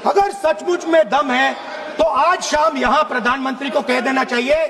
अगर सचमुच में दम है तो आज शाम यहां प्रधानमंत्री को कह देना चाहिए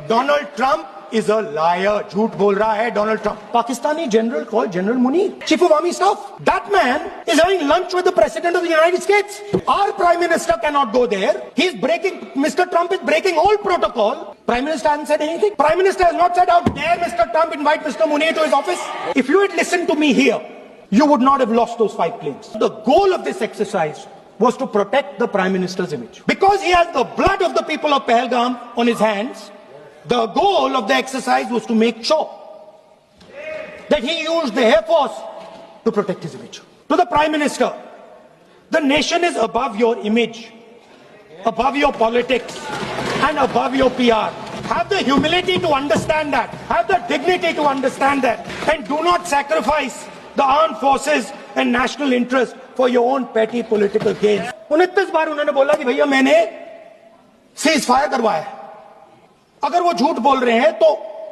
Donald Trump is a liar. झूठ बोल रहा है Donald Trump. Pakistani general called General Munir, Chief of Army Staff. That man is having lunch with the President of the United States. Our Prime Minister cannot go there. Mr. Trump is breaking all protocol. Prime Minister hasn't said anything. Prime Minister has not said, how dare Mr. Trump invite Mr. Munir to his office. If you had listened to me here, you would not have lost those 5 planes. The goal of this exercise was to protect the Prime Minister's image. Because he has the blood of the people of Pahalgam on his hands, the goal of the exercise was to make sure that he used the Air Force to protect his image. To the Prime Minister, the nation is above your image, above your politics, and above your PR. Have the humility to understand that. Have the dignity to understand that. And do not sacrifice the armed forces and national interest for your own petty political gains. 29 बार उन्होंने बोला कि भैया मैंने cease fire करवाया. अगर वो झूठ बोल रहे हैं तो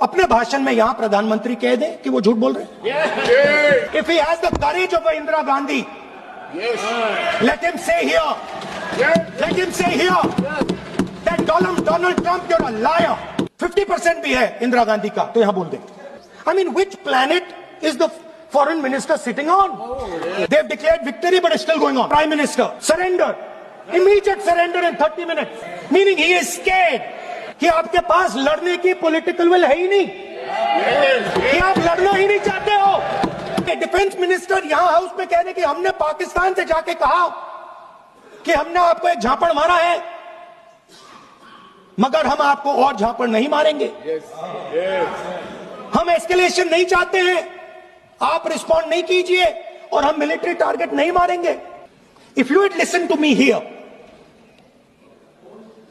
अपने भाषण में यहां प्रधानमंत्री कह दें कि वो झूठ बोल रहे हैं. If he has the courage of Indira Gandhi, let him say here that Donald Trump, you're a liar. 50% भी है इंदिरा गांधी का, तो यहां बोल दें. I mean, which planet is the foreign minister sitting on? They have declared victory, but it's still going on. Prime Minister, surrender. Immediate surrender in 30 minutes. Meaning he is scared कि आपके पास लड़ने की पॉलिटिकल विल है ही नहीं, कि आप लड़ना ही नहीं चाहते हो. डिफेंस मिनिस्टर यहां हाउस में कह रहे कि हमने पाकिस्तान से जाके कहा कि हमने आपको एक झापड़ मारा है, मगर हम आपको और झापड़ नहीं मारेंगे. हम एस्केलेशन नहीं चाहते हैं, आप रिस्पॉन्ड नहीं कीजिए और हम मिलिट्री टारगेट नहीं मारेंगे. If you had listen to me here,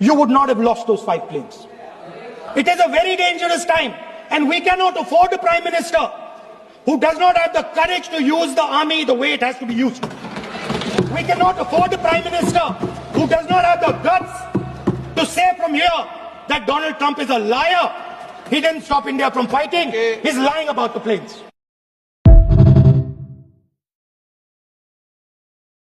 you would not have lost those 5 planes. It is a very dangerous time, and we cannot afford a Prime Minister who does not have the courage to use the army the way it has to be used. We cannot afford a Prime Minister who does not have the guts to say from here that Donald Trump is a liar. He didn't stop India from fighting. He's lying about the planes.